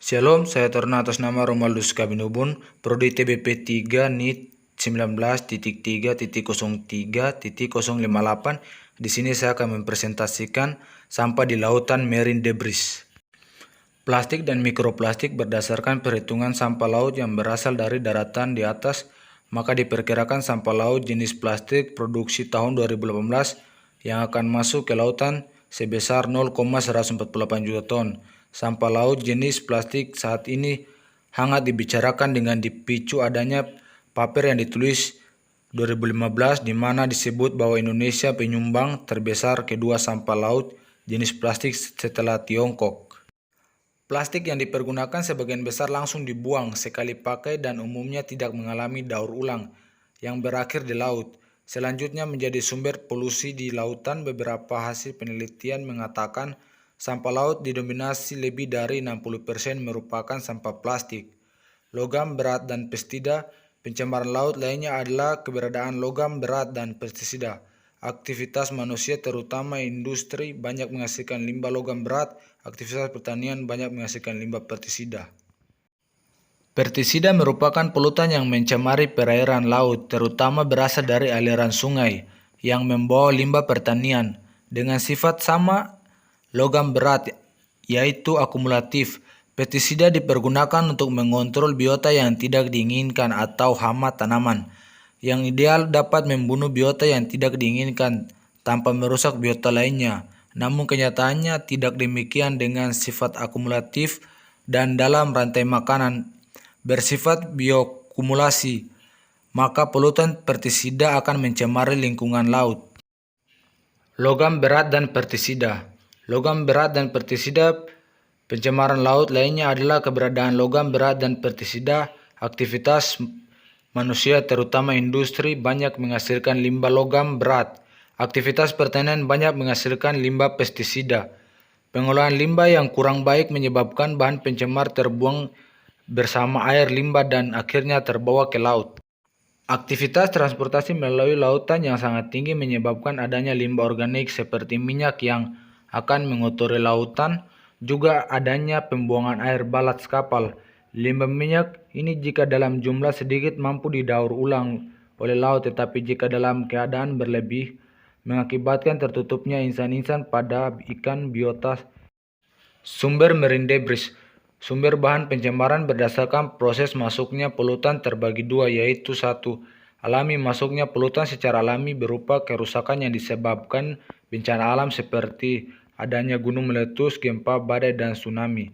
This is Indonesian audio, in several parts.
Shalom, saya Torna atas nama Romaldus Kabinubun, Prodi TBP 3 NIT 19.3.03.058. Di sini saya akan mempresentasikan sampah di lautan marine debris. Plastik dan mikroplastik berdasarkan perhitungan sampah laut yang berasal dari daratan di atas, maka diperkirakan sampah laut jenis plastik produksi tahun 2018 yang akan masuk ke lautan sebesar 0,148 juta ton. Sampah laut jenis plastik saat ini hangat dibicarakan dengan dipicu adanya paper yang ditulis 2015 di mana disebut bahwa Indonesia penyumbang terbesar kedua sampah laut jenis plastik setelah Tiongkok. Plastik yang dipergunakan sebagian besar langsung dibuang sekali pakai dan umumnya tidak mengalami daur ulang yang berakhir di laut. Selanjutnya menjadi sumber polusi di lautan. Beberapa hasil penelitian mengatakan sampah laut didominasi lebih dari 60% merupakan sampah plastik, logam berat dan pestisida. Pencemaran laut lainnya adalah keberadaan logam berat dan pestisida. Aktivitas manusia terutama industri banyak menghasilkan limbah logam berat. Aktivitas pertanian banyak menghasilkan limbah pestisida. Pestisida merupakan polutan yang mencemari perairan laut, terutama berasal dari aliran sungai yang membawa limbah pertanian dengan sifat sama logam berat, yaitu akumulatif. Pestisida dipergunakan untuk mengontrol biota yang tidak diinginkan atau hama tanaman. Yang ideal dapat membunuh biota yang tidak diinginkan tanpa merusak biota lainnya. Namun kenyataannya tidak demikian dengan sifat akumulatif dan dalam rantai makanan bersifat biokumulasi, maka polutan pestisida akan mencemari lingkungan laut. Logam berat dan pestisida. Logam berat dan pestisida. Pencemaran laut lainnya adalah keberadaan logam berat dan pestisida. Aktivitas manusia terutama industri banyak menghasilkan limbah logam berat. Aktivitas pertanian banyak menghasilkan limbah pestisida. Pengolahan limbah yang kurang baik menyebabkan bahan pencemar terbuang bersama air limbah dan akhirnya terbawa ke laut. Aktivitas transportasi melalui lautan yang sangat tinggi menyebabkan adanya limbah organik seperti minyak yang akan mengotori lautan. Juga adanya pembuangan air ballast kapal. Limbah minyak ini jika dalam jumlah sedikit mampu didaur ulang oleh laut, tetapi jika dalam keadaan berlebih mengakibatkan tertutupnya insan-insan pada ikan biota. Sumber marine debris. Sumber bahan pencemaran berdasarkan proses masuknya polutan terbagi dua, yaitu satu, alami. Masuknya polutan secara alami berupa kerusakan yang disebabkan bencana alam seperti adanya gunung meletus, gempa, badai, dan tsunami.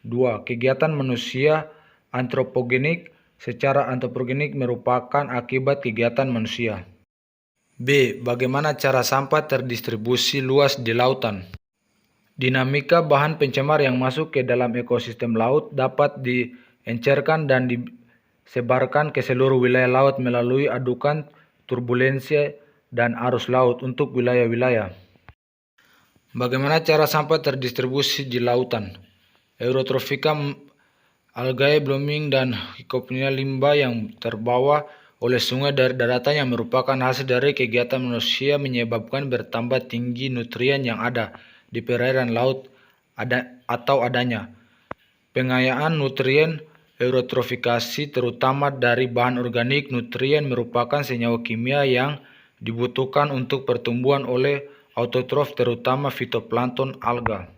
2. Kegiatan manusia antropogenik. Secara antropogenik merupakan akibat kegiatan manusia. B. Bagaimana cara sampah terdistribusi luas di lautan? Dinamika bahan pencemar yang masuk ke dalam ekosistem laut dapat diencerkan dan disebarkan ke seluruh wilayah laut melalui adukan turbulensi dan arus laut untuk wilayah-wilayah. Bagaimana cara sampah terdistribusi di lautan? Eutrophika, algae blooming, dan hikopnia limbah yang terbawa oleh sungai dari daratan yang merupakan hasil dari kegiatan manusia menyebabkan bertambah tinggi nutrien yang ada di perairan laut atau adanya pengayaan nutrien. Eutrofikasi terutama dari bahan organik. Nutrien merupakan senyawa kimia yang dibutuhkan untuk pertumbuhan oleh autotrof terutama fitoplankton alga.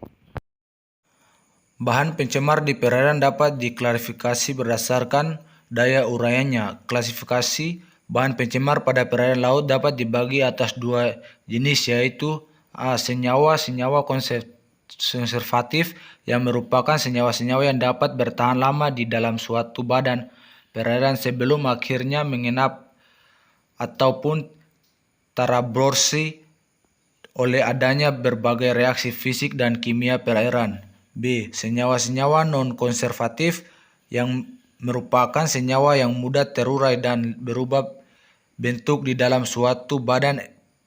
Bahan pencemar di perairan dapat diklasifikasi berdasarkan daya uraiannya. Klasifikasi bahan pencemar pada perairan laut dapat dibagi atas dua jenis, yaitu A. Senyawa konservatif yang merupakan senyawa-senyawa yang dapat bertahan lama di dalam suatu badan perairan sebelum akhirnya mengenap ataupun terabsorpsi oleh adanya berbagai reaksi fisik dan kimia perairan. B. Senyawa-senyawa non-konservatif yang merupakan senyawa yang mudah terurai dan berubah bentuk di dalam suatu badan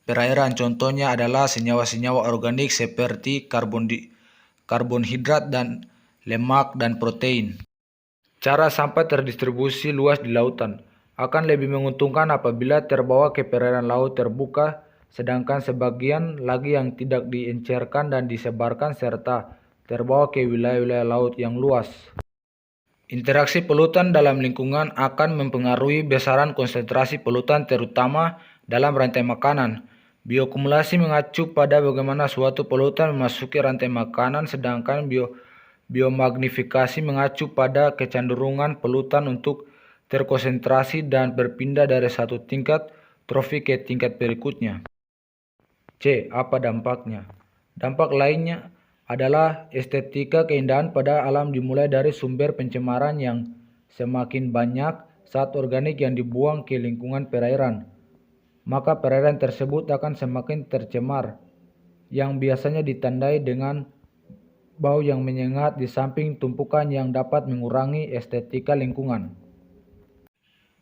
perairan. Contohnya adalah senyawa-senyawa organik seperti karbonhidrat dan lemak dan protein. Cara sampah terdistribusi luas di lautan akan lebih menguntungkan apabila terbawa ke perairan laut terbuka, sedangkan sebagian lagi yang tidak diencerkan dan disebarkan serta terbawa ke wilayah-wilayah laut yang luas. Interaksi polutan dalam lingkungan akan mempengaruhi besaran konsentrasi polutan terutama dalam rantai makanan. Bioakumulasi mengacu pada bagaimana suatu polutan memasuki rantai makanan, sedangkan biomagnifikasi mengacu pada kecenderungan polutan untuk terkonsentrasi dan berpindah dari satu tingkat trofi ke tingkat berikutnya. C. Apa dampaknya? Dampak lainnya adalah estetika keindahan pada alam dimulai dari sumber pencemaran yang semakin banyak zat organik yang dibuang ke lingkungan perairan. Maka perairan tersebut akan semakin tercemar, yang biasanya ditandai dengan bau yang menyengat di samping tumpukan yang dapat mengurangi estetika lingkungan.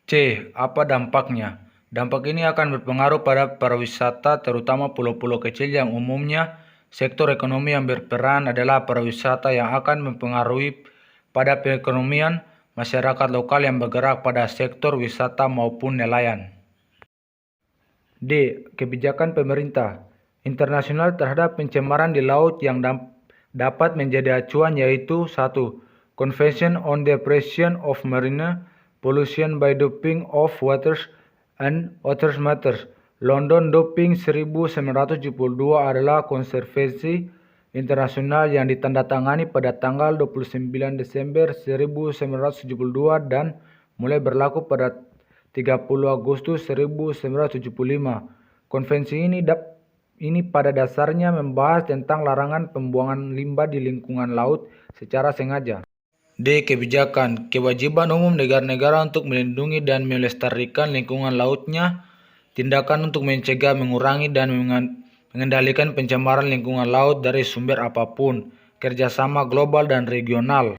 C. Apa dampaknya? Dampak ini akan berpengaruh pada pariwisata, terutama pulau-pulau kecil yang umumnya sektor ekonomi yang berperan adalah pariwisata yang akan mempengaruhi pada perekonomian masyarakat lokal yang bergerak pada sektor wisata maupun nelayan. D. Kebijakan pemerintah internasional terhadap pencemaran di laut yang dapat menjadi acuan yaitu 1. Convention on the Prevention of Marine Pollution by Dumping of Waters and Other Matters. London Dumping 1972 adalah konvensi internasional yang ditandatangani pada tanggal 29 Desember 1972 dan mulai berlaku pada 30 Agustus 1975. Konvensi ini pada dasarnya membahas tentang larangan pembuangan limbah di lingkungan laut secara sengaja. D. Kebijakan. Kewajiban umum negara-negara untuk melindungi dan melestarikan lingkungan lautnya. Tindakan untuk mencegah, mengurangi, dan mengendalikan pencemaran lingkungan laut dari sumber apapun. Kerjasama global dan regional.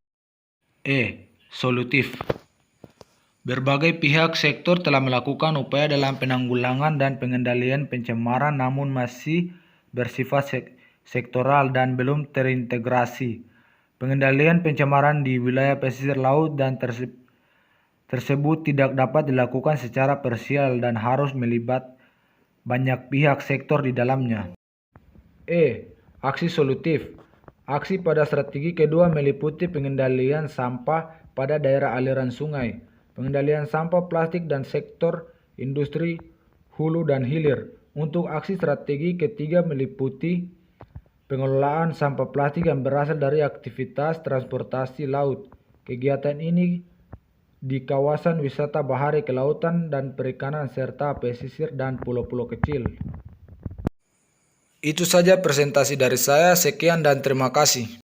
E. Solutif. Berbagai pihak sektor telah melakukan upaya dalam penanggulangan dan pengendalian pencemaran namun masih bersifat sektoral dan belum terintegrasi. Pengendalian pencemaran di wilayah pesisir laut dan tersebut tidak dapat dilakukan secara parsial dan harus melibat banyak pihak sektor di dalamnya. E. Aksi solutif. Aksi pada strategi kedua meliputi pengendalian sampah pada daerah aliran sungai, pengendalian sampah plastik dan sektor industri hulu dan hilir. Untuk aksi strategi ketiga meliputi pengelolaan sampah plastik yang berasal dari aktivitas transportasi laut. Kegiatan ini di kawasan wisata bahari, kelautan dan perikanan serta pesisir dan pulau-pulau kecil. Itu saja presentasi dari saya. Sekian dan terima kasih.